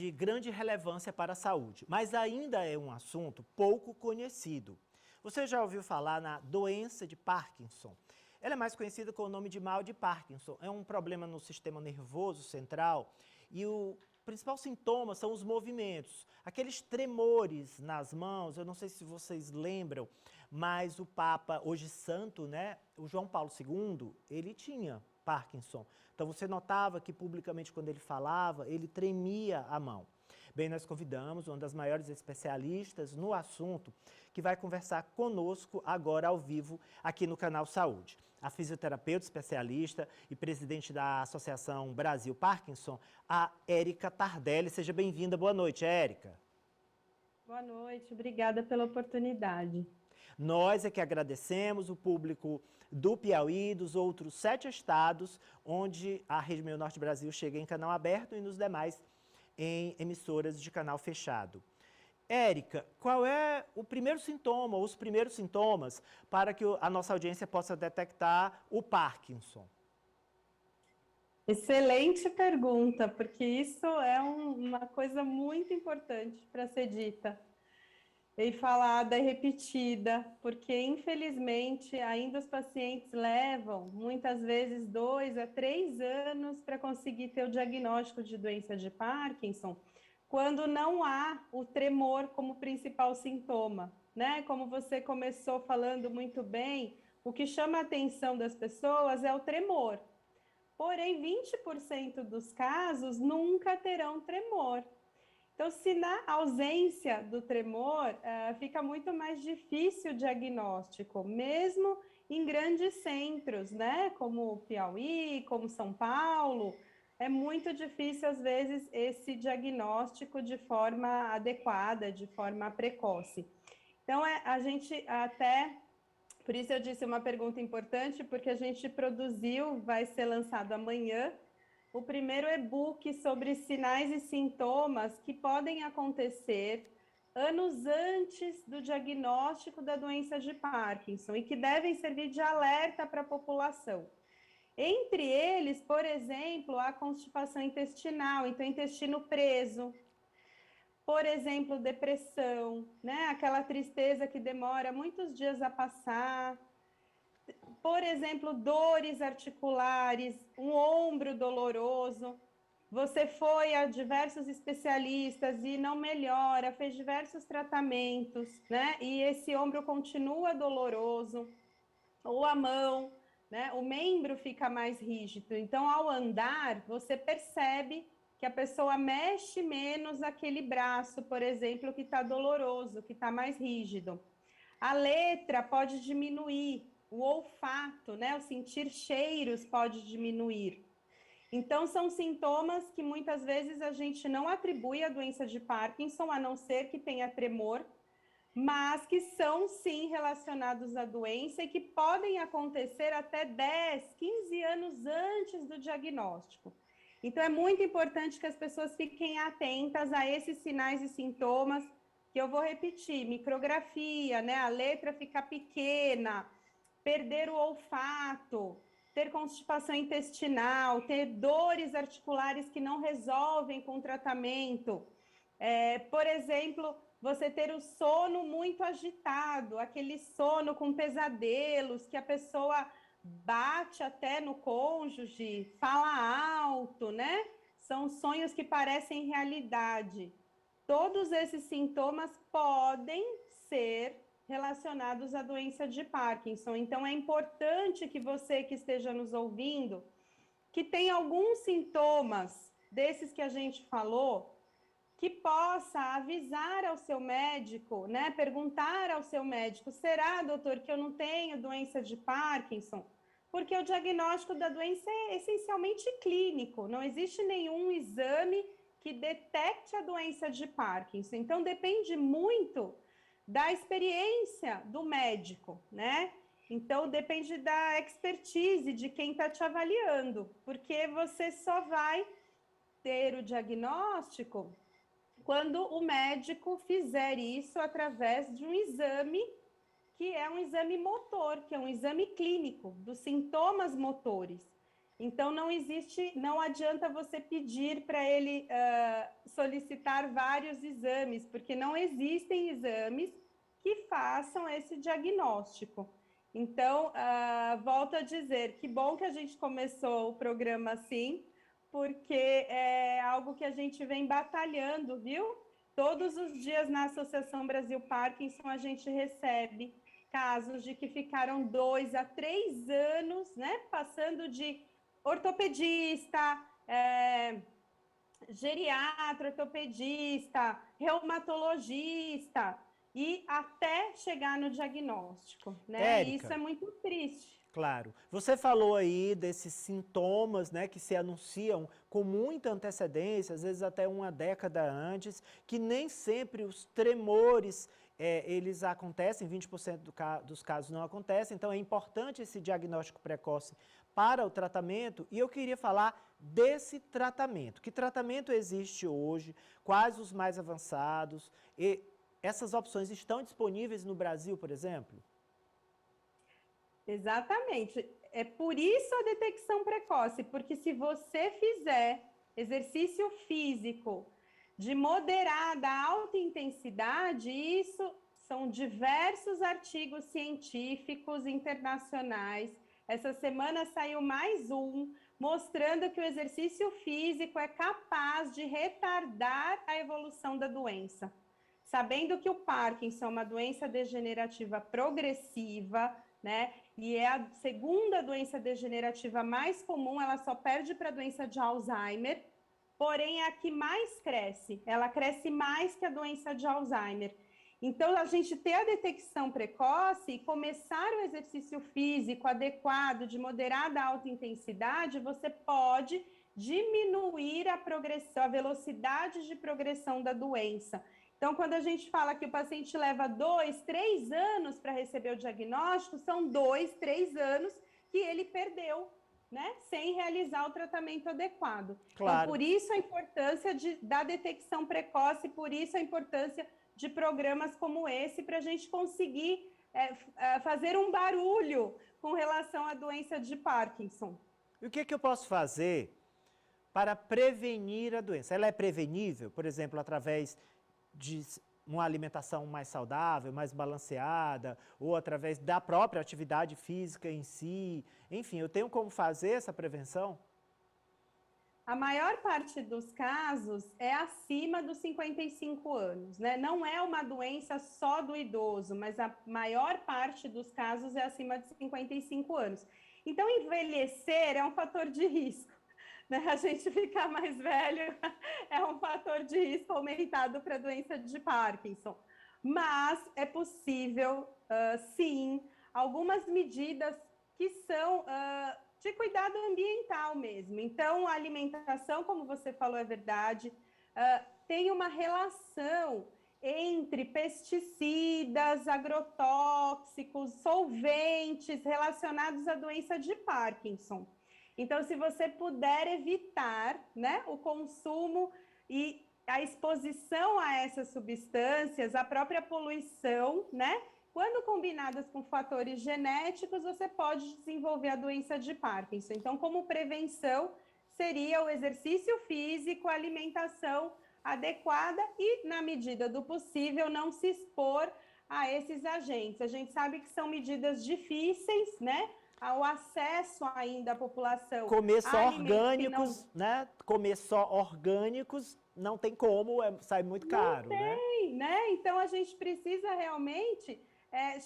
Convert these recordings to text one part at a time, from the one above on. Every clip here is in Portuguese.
de grande relevância para a saúde, mas ainda é um assunto pouco conhecido. Você já ouviu falar na doença de Parkinson? Ela é mais conhecida com o nome de mal de Parkinson. É um problema no sistema nervoso central e o principal sintoma são os movimentos, aqueles tremores nas mãos. Eu não sei se vocês lembram, mas o Papa, hoje santo, né, o João Paulo II, ele tinha Parkinson. Então você notava que publicamente quando ele falava, ele tremia a mão. Bem, nós convidamos uma das maiores especialistas no assunto que vai conversar conosco agora ao vivo aqui no Canal Saúde. A fisioterapeuta especialista e presidente da Associação Brasil Parkinson, a Érica Tardelli. Seja bem-vinda. Boa noite, Érica. Boa noite, obrigada pela oportunidade. Nós é que agradecemos o público do Piauí, dos outros 7 estados, onde a Rede Meio Norte Brasil chega em canal aberto e nos demais em emissoras de canal fechado. Érica, qual é o primeiro sintoma, ou os primeiros sintomas, para que a nossa audiência possa detectar o Parkinson? Excelente pergunta, porque isso é uma coisa muito importante para ser dita e falada e repetida, porque infelizmente ainda os pacientes levam muitas vezes 2 a 3 anos para conseguir ter o diagnóstico de doença de Parkinson, quando não há o tremor como principal sintoma, né? Como você começou falando muito bem, o que chama a atenção das pessoas é o tremor. Porém, 20% dos casos nunca terão tremor. Então, se na ausência do tremor, fica muito mais difícil o diagnóstico, mesmo em grandes centros, né? Como Piauí, como São Paulo, é muito difícil, às vezes, esse diagnóstico de forma adequada, de forma precoce. Então, a gente até... Por isso eu disse uma pergunta importante, porque a gente produziu, vai ser lançado amanhã, o primeiro e-book sobre sinais e sintomas que podem acontecer anos antes do diagnóstico da doença de Parkinson e que devem servir de alerta para a população. Entre eles, por exemplo, a constipação intestinal, então intestino preso, por exemplo, depressão, né? Aquela tristeza que demora muitos dias a passar, por exemplo, dores articulares, um ombro doloroso. Você foi a diversos especialistas e não melhora, fez diversos tratamentos, né? E esse ombro continua doloroso, ou a mão, né? O membro fica mais rígido. Então, ao andar, você percebe que a pessoa mexe menos aquele braço, por exemplo, que está doloroso, que está mais rígido. A letra pode diminuir, o olfato, né? O sentir cheiros pode diminuir. Então, são sintomas que muitas vezes a gente não atribui à doença de Parkinson, a não ser que tenha tremor, mas que são sim relacionados à doença e que podem acontecer até 10, 15 anos antes do diagnóstico. Então, é muito importante que as pessoas fiquem atentas a esses sinais e sintomas, que eu vou repetir: micrografia, né? A letra ficar pequena, perder o olfato, ter constipação intestinal, ter dores articulares que não resolvem com o tratamento. Por exemplo, você ter o sono muito agitado, aquele sono com pesadelos, que a pessoa bate até no cônjuge, fala alto, né? São sonhos que parecem realidade. Todos esses sintomas podem ser relacionados à doença de Parkinson. Então, é importante que você que esteja nos ouvindo, que tem alguns sintomas desses que a gente falou, que possa avisar ao seu médico, né? Perguntar ao seu médico: será, doutor, que eu não tenho doença de Parkinson? Porque o diagnóstico da doença é essencialmente clínico, não existe nenhum exame que detecte a doença de Parkinson. Então, depende muito da experiência do médico, né? Então, depende da expertise de quem está te avaliando, porque você só vai ter o diagnóstico quando o médico fizer isso através de um exame, que é um exame motor, que é um exame clínico dos sintomas motores. Então, não adianta você pedir para ele solicitar vários exames, porque não existem exames que façam esse diagnóstico. Então, volto a dizer, que bom que a gente começou o programa assim, porque é algo que a gente vem batalhando, viu? Todos os dias na Associação Brasil Parkinson a gente recebe casos de que ficaram 2 a 3 anos, né, passando de ortopedista, geriatra, ortopedista, reumatologista, e até chegar no diagnóstico, né? Érica, Isso é muito triste. claro. Você falou aí desses sintomas, né, que se anunciam com muita antecedência, às vezes até uma década antes, que nem sempre os tremores eles acontecem, 20% dos casos não acontecem, então é importante esse diagnóstico precoce para o tratamento. E eu queria falar desse tratamento. Que tratamento existe hoje? Quais os mais avançados? E essas opções estão disponíveis no Brasil, por exemplo? Exatamente. É por isso a detecção precoce, porque se você fizer exercício físico de moderada a alta intensidade, isso são diversos artigos científicos internacionais. Essa semana saiu mais um, mostrando que o exercício físico é capaz de retardar a evolução da doença. Sabendo que o Parkinson é uma doença degenerativa progressiva, né? E é a segunda doença degenerativa mais comum, ela só perde para a doença de Alzheimer, porém é a que mais cresce, ela cresce mais que a doença de Alzheimer. Então, a gente ter a detecção precoce e começar o exercício físico adequado, de moderada a alta intensidade, você pode diminuir a progressão, a velocidade de progressão da doença. Então, quando a gente fala que o paciente leva 2, 3 anos para receber o diagnóstico, são 2, 3 anos que ele perdeu, né, sem realizar o tratamento adequado. Claro. Então, por isso a importância da detecção precoce, por isso a importância de programas como esse, para a gente conseguir fazer um barulho com relação à doença de Parkinson. E o que eu posso fazer para prevenir a doença? Ela é prevenível, por exemplo, através de uma alimentação mais saudável, mais balanceada, ou através da própria atividade física em si? Enfim, eu tenho como fazer essa prevenção? A maior parte dos casos é acima dos 55 anos, né? Não é uma doença só do idoso, mas a maior parte dos casos é acima de 55 anos. Então, envelhecer é um fator de risco, né? A gente ficar mais velho é um fator de risco aumentado para a doença de Parkinson. Mas é possível, sim, algumas medidas que são de cuidado ambiental mesmo. Então, a alimentação, como você falou, é verdade, tem uma relação entre pesticidas, agrotóxicos, solventes relacionados à doença de Parkinson. Então, se você puder evitar, né, o consumo e a exposição a essas substâncias, a própria poluição, né, quando combinadas com fatores genéticos, você pode desenvolver a doença de Parkinson. Então, como prevenção, seria o exercício físico, a alimentação adequada e, na medida do possível, não se expor a esses agentes. A gente sabe que são medidas difíceis, né? Ao acesso ainda à população. Comer só orgânicos, não... né? Comer só orgânicos não tem como, sai muito caro, não tem, né? Então, a gente precisa realmente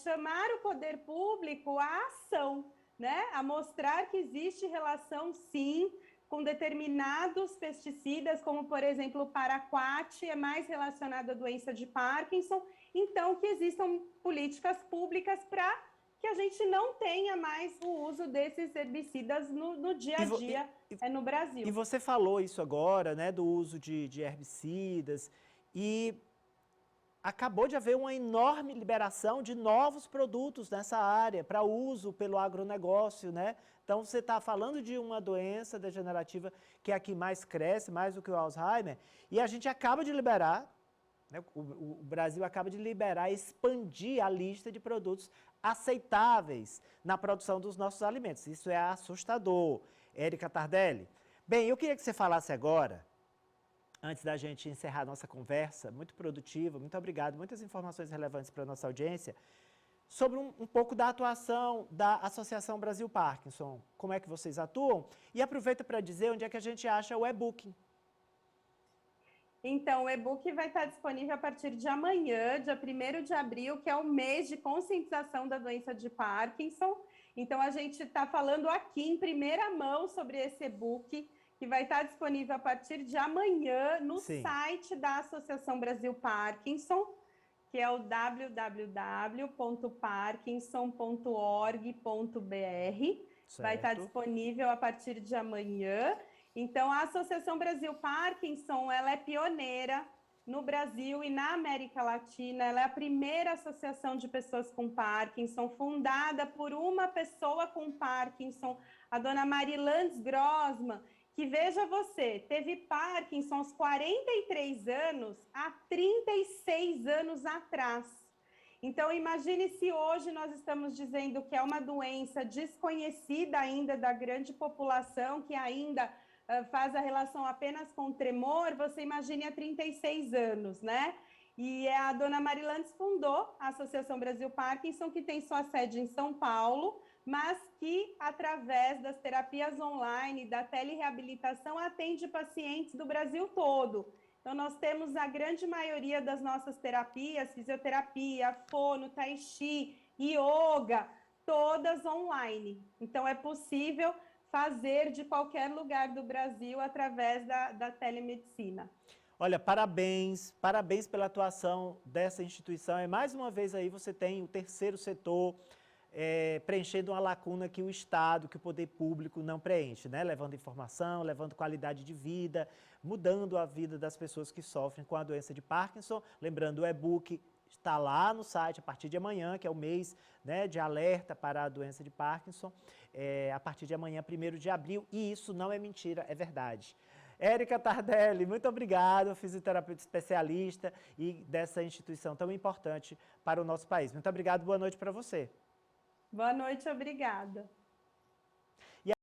chamar o poder público à ação, né? A mostrar que existe relação, sim, com determinados pesticidas, como, por exemplo, o paraquat, é mais relacionado à doença de Parkinson. Então, que existam políticas públicas para que a gente não tenha mais o uso desses herbicidas no dia a dia no Brasil. E você falou isso agora, né, do uso de herbicidas, e acabou de haver uma enorme liberação de novos produtos nessa área para uso pelo agronegócio, né? Então, você está falando de uma doença degenerativa que é a que mais cresce, mais do que o Alzheimer, e a gente acaba de liberar, né, o Brasil acaba de liberar, expandir a lista de produtos aceitáveis na produção dos nossos alimentos. Isso é assustador. Érica Tardelli. Bem, eu queria que você falasse agora, antes da gente encerrar a nossa conversa, muito produtiva, muito obrigado, muitas informações relevantes para a nossa audiência, sobre um pouco da atuação da Associação Brasil Parkinson. Como é que vocês atuam? E aproveita para dizer onde é que a gente acha o e-book. Então, o e-book vai estar disponível a partir de amanhã, dia 1º de abril, que é o mês de conscientização da doença de Parkinson. Então, a gente está falando aqui em primeira mão sobre esse e-book, que vai estar disponível a partir de amanhã no site da Associação Brasil Parkinson, que é o www.parkinson.org.br. Vai estar disponível a partir de amanhã. Então, a Associação Brasil Parkinson, ela é pioneira no Brasil e na América Latina. Ela é a primeira associação de pessoas com Parkinson, fundada por uma pessoa com Parkinson, a dona Marilandes Grossman, que, veja você, teve Parkinson aos 43 anos, há 36 anos atrás. Então, imagine se hoje nós estamos dizendo que é uma doença desconhecida ainda da grande população, que ainda faz a relação apenas com o tremor, você imagine há 36 anos, né? E a dona Marilandes fundou a Associação Brasil Parkinson, que tem sua sede em São Paulo, mas que, através das terapias online, da telereabilitação, atende pacientes do Brasil todo. Então, nós temos a grande maioria das nossas terapias, fisioterapia, fono, tai chi, yoga, todas online. Então, é possível fazer de qualquer lugar do Brasil através da telemedicina. Olha, parabéns pela atuação dessa instituição. E mais uma vez aí você tem o terceiro setor preenchendo uma lacuna que o Estado, que o poder público não preenche, né? Levando informação, levando qualidade de vida, mudando a vida das pessoas que sofrem com a doença de Parkinson. Lembrando, o e-book está lá no site a partir de amanhã, que é o mês, né, de alerta para a doença de Parkinson, a partir de amanhã, 1º de abril, e isso não é mentira, é verdade. Érica Tardelli, muito obrigado, fisioterapeuta especialista e dessa instituição tão importante para o nosso país. Muito obrigado, boa noite para você. Boa noite, obrigada.